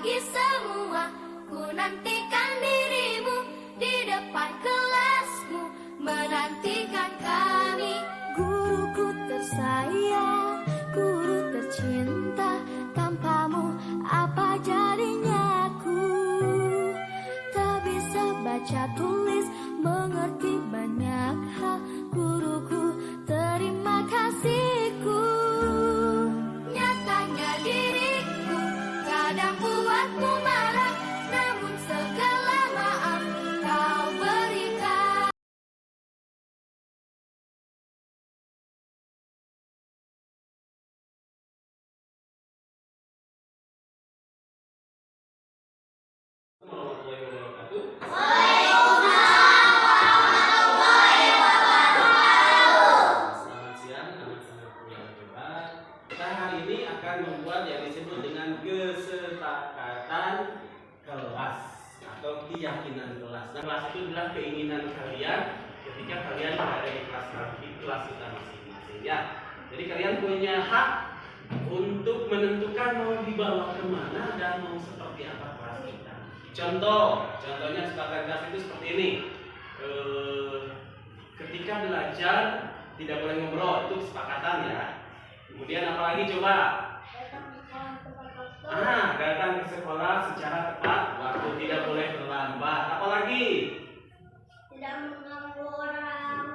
pagi semua, ku nantikan dirimu di depan kelasmu, menantikan kami. Guruku tersayang, guru tercinta, tanpamu apa jadinya aku? Tak bisa baca tulis, mengerti banyak hal. Guruku, terima kasihku. Nyatanya diriku kadang buatmu marah, namun segala maaf kau berikan. Selamat siang anak-anak yang hebat. Kita hari ini akan membuat yang disebut dengan kesepakatan kelas atau keyakinan kelas. Nah, kelas itu adalah keinginan kalian ketika kalian berada di kelas kita masing-masing ya. Jadi kalian punya hak untuk menentukan mau dibawa kemana dan mau seperti apa kelas kita. Contohnya kesepakatan kelas itu seperti ini. Ketika belajar tidak boleh ngobrol, itu kesepakatan ya. Kemudian apalagi coba? Datang ke sekolah secara tepat waktu, tidak boleh terlambat. Apalagi? Tidak mengganggu orang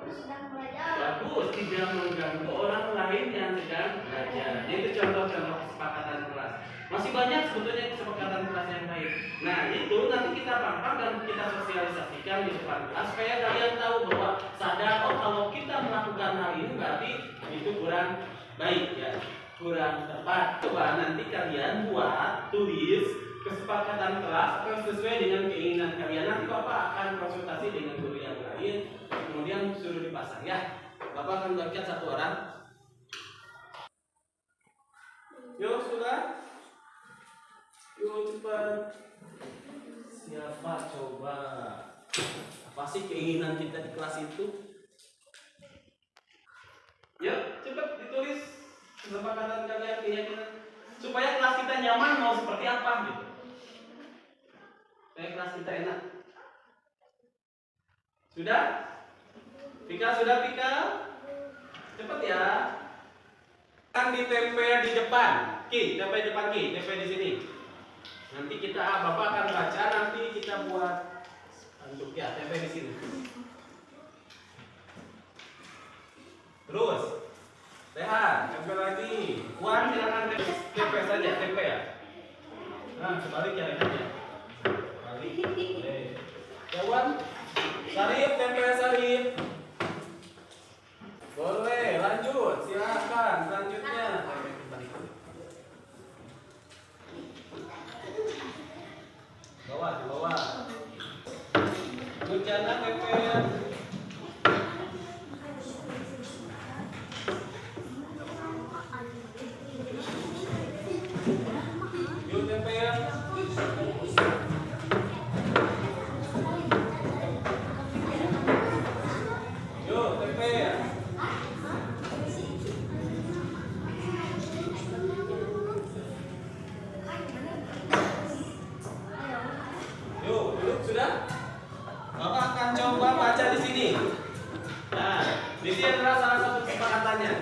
sedang belajar. Bagus, tidak mengganggu orang lain yang sedang belajar. Itu contoh-contoh kesepakatan kelas. Masih banyak sebetulnya kesepakatan kelas yang baik. Nah, itu nanti kita paham dan kita sosialisasikan di depan kelas supaya kalian tahu bahwa sadar, oh kalau kita melakukan hal ini berarti itu kurang baik ya, kurang tepat. Coba nanti kalian buat, tulis kesepakatan kelas sesuai dengan keinginan kalian. Nanti Bapak akan konsultasi dengan guru yang lain, kemudian suruh dipasang ya. Bapak akan bagikan satu orang. Yuk sudah. Yuk cepat. Siapa coba? Apa sih keinginan kita di kelas itu? Yuk cepat ditulis kesepakatan kalian, keyakinan supaya kelas kita nyaman mau seperti apa gitu. Supaya kelas kita enak. Sudah? Pika sudah Pika? Cepat ya. Kan ditempel di depan. Ki, tempel di depan Ki, tempel di sini. Nanti kita Bapak akan baca, nanti kita buat untuk ya, tempel di sini. Terus, sehat, tempel lagi. Wan silakan tempel saja, tempel ya. Nah, sebalik ya aja. Balik. Boleh. Ya Wan, Sarip, tempel Sarip. Boleh, lanjut, silakan selanjutnya. Bawah, di bawah. Bencana tempel. Yuk tempel. Yuk tempel. Yuk, duduk sudah? Bapak akan coba baca di sini. Nah, di sini adalah salah satu kesepakatannya.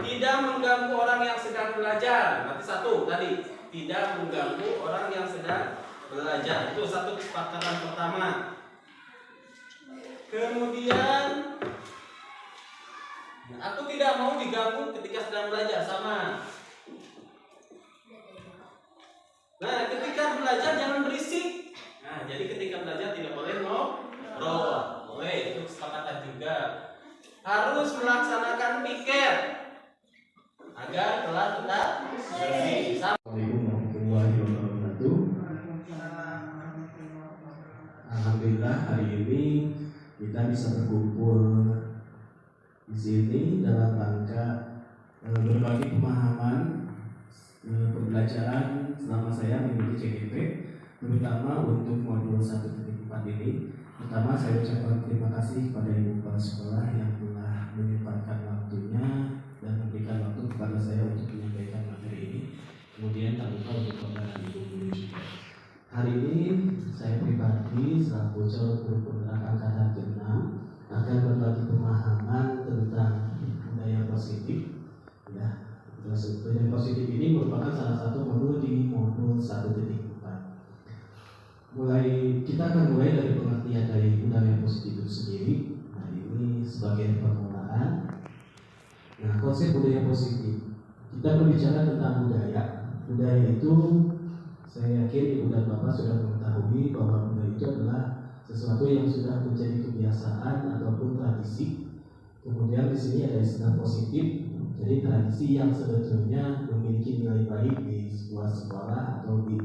Tidak mengganggu orang yang sedang belajar. Berarti satu tadi, tidak mengganggu orang yang sedang belajar. Itu satu kesepakatan pertama. Kemudian, aku tidak mau diganggu ketika sedang belajar, sama. Nah, ketika belajar jangan berisik. Nah, jadi ketika belajar tidak boleh ngobrol. Boleh, itu kesepakatan juga. Harus melaksanakan piket agar kelas tetap bersih. Assalamualaikum warahmatullahi wabarakatuh. Alhamdulillah hari ini kita bisa berkumpul di sini dalam rangka berbagi pemahaman pembelajaran selama saya mengikuti CGP, terutama untuk modul 1.4 ini. Pertama, saya ucapkan terima kasih kepada Ibu Kepala Sekolah yang telah menyempatkan waktunya dan memberikan waktu kepada saya untuk menyampaikan materi ini. Kemudian tak lupa untuk merupakan salah satu modul di modul 1.4. Kita akan mulai dari pengertian dari budaya positif itu sendiri. Nah, ini sebagai permulaan. Nah, konsep budaya positif, kita berbicara tentang budaya. Budaya itu, saya yakin Ibu dan Bapak sudah mengetahui bahwa budaya itu adalah sesuatu yang sudah menjadi kebiasaan ataupun tradisi. Kemudian di sini ada istilah positif, jadi tradisi yang sebetulnya memiliki nilai baik di sebuah sekolah atau di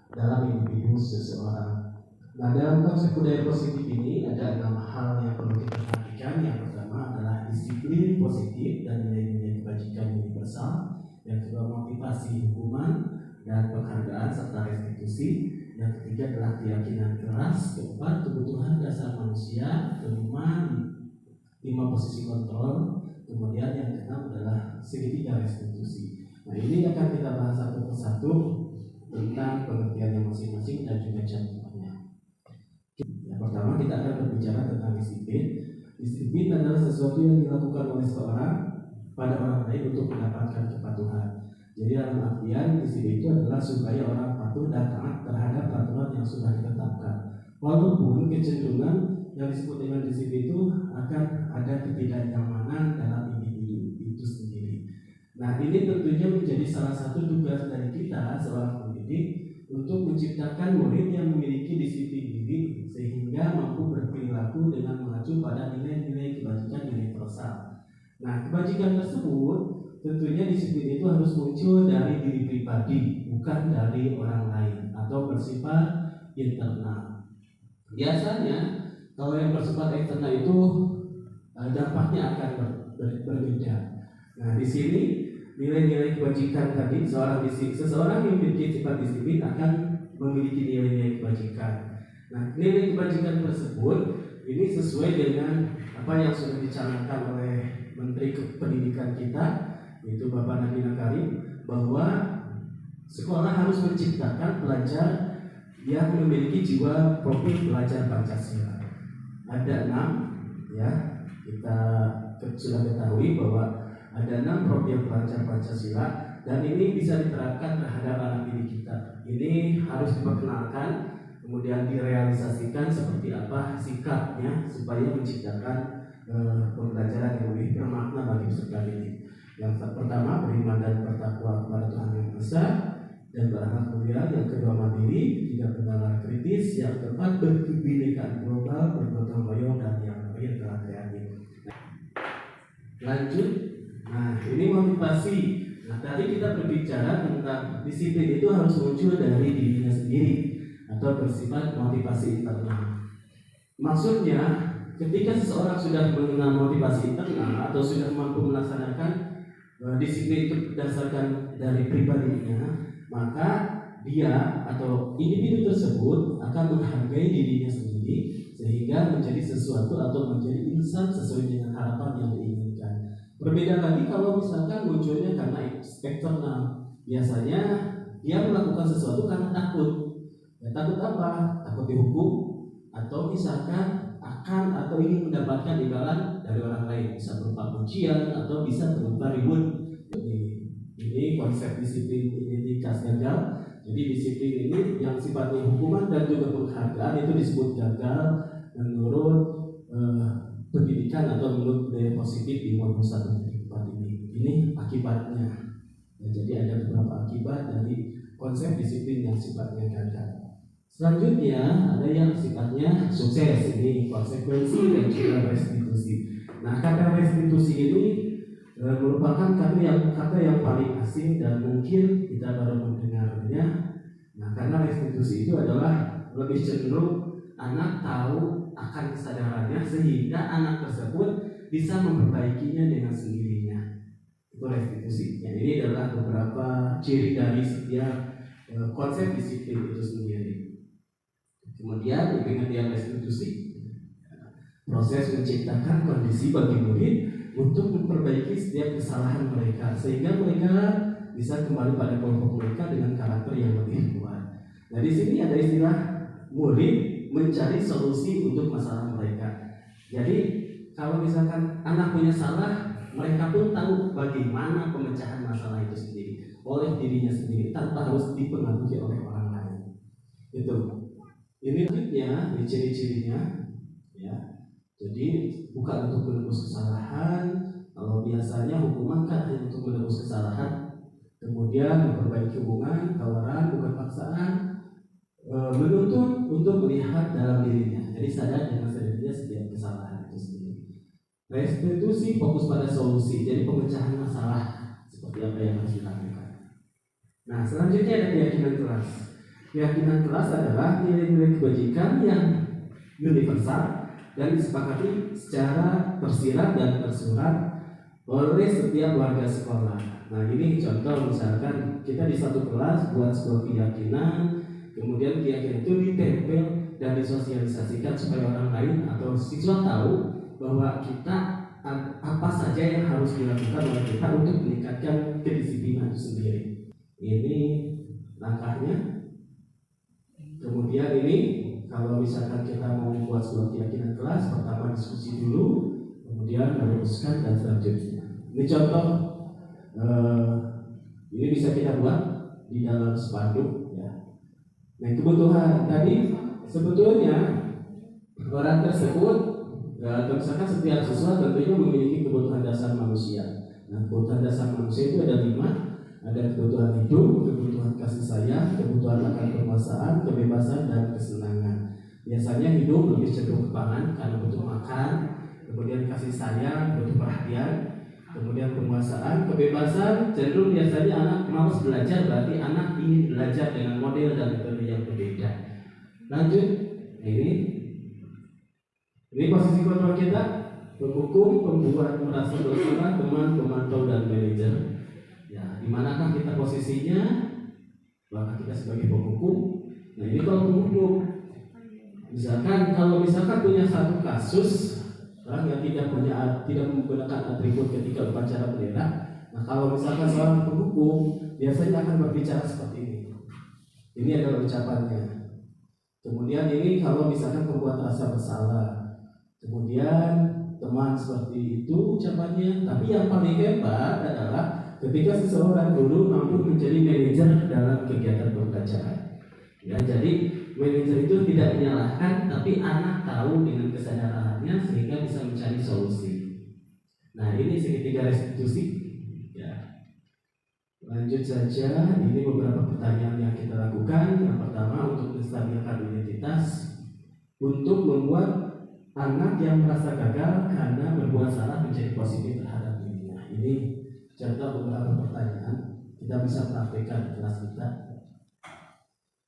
dalam individu seseorang. Nah, dalam konsep budaya positif ini ada 6 hal yang perlu kita perhatikan. Yang pertama adalah disiplin positif dan nilai-nilai kebajikan universal. Yang kedua, motivasi hukuman dan penghargaan serta restitusi. Yang ketiga adalah keyakinan keras. Keempat, kebutuhan dasar manusia. Kelima, 5 posisi kontrol. Kemudian yang keenam adalah segitiga restitusi. Nah, ini akan kita bahas satu persatu tentang pengertiannya masing-masing dan juga contohnya. Yang pertama kita akan berbicara tentang disiplin. Disiplin adalah sesuatu yang dilakukan oleh seorang pada orang lain untuk mendapatkan kepatuhan. Jadi dalam artian disiplin itu adalah supaya orang patuh dan taat terhadap peraturan yang sudah ditetapkan. Walaupun kecenderungan yang disebut dengan disiplin itu akan ada ketidaknyamanan dalam individu itu sendiri. Nah, ini tentunya menjadi salah satu tugas dari kita seorang pendidik untuk menciptakan murid yang memiliki disiplin diri sehingga mampu berperilaku dengan mengacu pada nilai-nilai kebajikan universal. Nah, kebajikan tersebut tentunya disiplin itu harus muncul dari diri pribadi, bukan dari orang lain atau bersifat internal. Biasanya kalau yang bersifat eksternal itu dampaknya akan berbeda. Nah, di sini nilai-nilai kebajikan tadi, seseorang yang memiliki sifat disiplin akan memiliki nilai-nilai kebajikan. Nah, nilai kebajikan tersebut ini sesuai dengan apa yang sudah dicanangkan oleh Menteri Pendidikan kita, yaitu Bapak Nadiem Makarim, bahwa sekolah harus menciptakan pelajar yang memiliki jiwa profil belajar Pancasila. Ada 6, ya, kita sudah ketahui bahwa ada 6 profil pelajar Pancasila dan ini bisa diterapkan terhadap anak didik kita. Ini harus diperkenalkan, kemudian direalisasikan seperti apa sikapnya supaya menciptakan pembelajaran yang lebih bermakna bagi peserta didik. Yang pertama, beriman dan bertakwa kepada Tuhan Yang Maha Esa dan berakhlak mulia. Yang kedua, mandiri. Ketiga, bernalar kritis. Yang keempat, berkebinekaan global, bergotong royong, dan yang terakhir adalah kreatif. Lanjut. Nah, ini motivasi. Nah, tadi kita berbicara tentang disiplin itu harus muncul dari dirinya sendiri atau bersifat motivasi internal. Maksudnya, ketika seseorang sudah mengenal motivasi internal atau sudah mampu melaksanakan disiplin itu berdasarkan dari pribadinya, maka dia atau individu tersebut akan menghargai dirinya sendiri sehingga menjadi sesuatu atau menjadi insan sesuai dengan harapan yang diinginkan. Berbeda lagi kalau misalkan munculnya karena eksternal. Biasanya dia melakukan sesuatu karena takut. Ya, takut apa? Takut dihukum atau misalkan akan atau ingin mendapatkan imbalan dari orang lain, bisa berupa pujian atau bisa berupa reward. Ini konsep disiplin identitas gagal. Jadi disiplin ini yang sifatnya hukuman dan juga penghargaan itu disebut gagal menurut pendidikan atau menurut budaya positif di modul 1.4 ini. Ini akibatnya. Ya, jadi ada beberapa akibat dari konsep disiplin yang sifatnya gagal. Selanjutnya ada yang sifatnya sukses, ini konsekuensi dan juga restitusi. Nah, kata restitusi ini merupakan kata yang paling asing dan mungkin kita baru mendengarnya. Nah, karena restitusi itu adalah lebih cenderung anak tahu akan kesadarannya sehingga anak tersebut bisa memperbaikinya dengan sendirinya. Itu restitusi. Nah, ini adalah beberapa ciri dari setiap konsep disiplin itu sendiri. Kemudian pengertian restitusi, proses menciptakan kondisi bagi murid untuk memperbaiki setiap kesalahan mereka sehingga mereka bisa kembali pada kelompok mereka dengan karakter yang lebih kuat. Nah, di sini ada istilah murid mencari solusi untuk masalah mereka. Jadi kalau misalkan anak punya salah, mereka pun tahu bagaimana pemecahan masalah itu sendiri oleh diri dirinya sendiri tanpa harus dipengaruhi oleh orang lain. Itu. Ini selanjutnya, ini ciri-cirinya, ya. Jadi bukan untuk menebus kesalahan. Kalau biasanya hukuman kan hanya untuk menebus kesalahan, kemudian memperbaiki hubungan, tawaran, bukan paksaan, menuntut untuk melihat dalam dirinya. Jadi sadar dengan sendirinya setiap kesalahan itu sendiri. Restitusi fokus pada solusi, jadi pemecahan masalah seperti apa yang harus dilakukan. Nah, selanjutnya ada keyakinan kelas. Keyakinan kelas adalah nilai-nilai kebajikan yang universal dan disepakati secara tersirat dan tersurat oleh setiap warga sekolah. Nah, ini contoh misalkan kita di satu kelas buat sebuah keyakinan, kemudian keyakinan itu ditempel dan disosialisasikan supaya orang lain atau siswa tahu bahwa kita apa saja yang harus dilakukan oleh kita untuk meningkatkan kedisiplinan itu sendiri. Ini langkahnya. Kemudian ini kalau misalkan kita mau membuat sebuah keyakinan kelas, pertama diskusi dulu, kemudian merumuskan dan selanjutnya. Ini contoh, ini bisa kita buat di dalam spanduk. Ya. Nah, kebutuhan tadi sebetulnya orang tersebut, atau misalkan setiap siswa tentunya memiliki kebutuhan dasar manusia. Nah, kebutuhan dasar manusia itu ada 5. Ada kebutuhan hidup, kebutuhan kasih sayang, kebutuhan akan permasaan, kebebasan, dan kesenangan. Biasanya hidup lebih cenderung ke pangan karena butuh makan, kemudian kasih sayang, butuh perhatian, kemudian penguasaan, kebebasan, cenderung biasanya anak malas belajar, berarti anak ingin belajar dengan model dan metode yang berbeda. Lanjut, ini posisi kontrol kita, penghukum, pembuat merasa bersalah, teman, pemantau, dan manajer. Ya, di manakah kita posisinya? Apakah kita sebagai penghukum? Nah, ini kalau penghukum, kalau misalkan punya satu kasus orang yang tidak menggunakan atribut ketika upacara bendera, nah kalau misalkan seorang penghukum biasanya akan berbicara seperti ini. Ini adalah ucapannya. Kemudian ini kalau misalkan membuat rasa bersalah, kemudian teman seperti itu ucapannya. Tapi yang paling hebat adalah ketika seseorang guru mampu menjadi manajer dalam kegiatan pembelajaran. Ya, jadi manajer itu tidak menyalahkan, tapi anak tahu dengan kesadarannya sehingga bisa mencari solusi. Nah, ini segitiga restitusi. Ya. Lanjut saja, ini beberapa pertanyaan yang kita lakukan. Yang pertama, untuk menstabilkan identitas, untuk membuat anak yang merasa gagal karena berbuat salah menjadi positif terhadap dirinya. Ini contoh beberapa pertanyaan kita bisa praktekkan di kelas kita.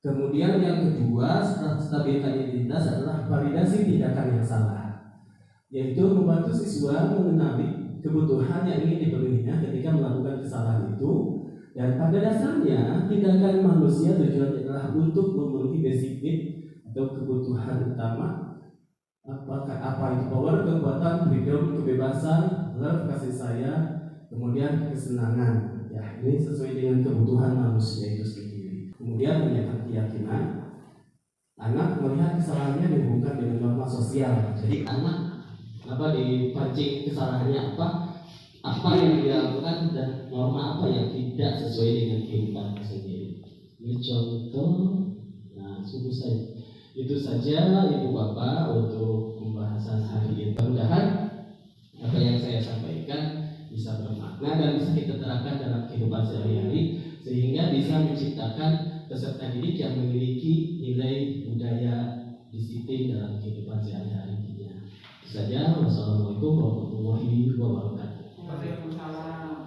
Kemudian yang kedua, setelah stabilkan identitas adalah validasi tindakan yang salah, yaitu membantu siswa mengenali kebutuhan yang ingin dipenuhinya ketika melakukan kesalahan itu. Dan pada dasarnya tindakan manusia tujuannya adalah untuk memenuhi basic need atau kebutuhan utama. Apa itu power, kekuatan, freedom, kebebasan, love, kasih sayang, kemudian kesenangan. Ya, ini sesuai dengan kebutuhan manusia itu sendiri. Kemudian menyatakan keyakinan, anak melihat kesalahannya dihubungkan dengan norma sosial. Jadi anak dipancing kesalahannya apa yang dia lakukan dan norma apa yang tidak sesuai dengan kehidupan sendiri. Ini contoh. Nah, itu saja Ibu Bapak untuk pembahasan hari ini. Mudah-mudahan apa yang saya sampaikan bisa bermakna dan bisa kita terapkan dalam kehidupan sehari-hari sehingga bisa menciptakan peserta didik yang memiliki nilai budaya disiplin dalam kehidupan sehari-harinya. Itu saja. Wassalamualaikum warahmatullahi wabarakatuh. Waalaikumsalam.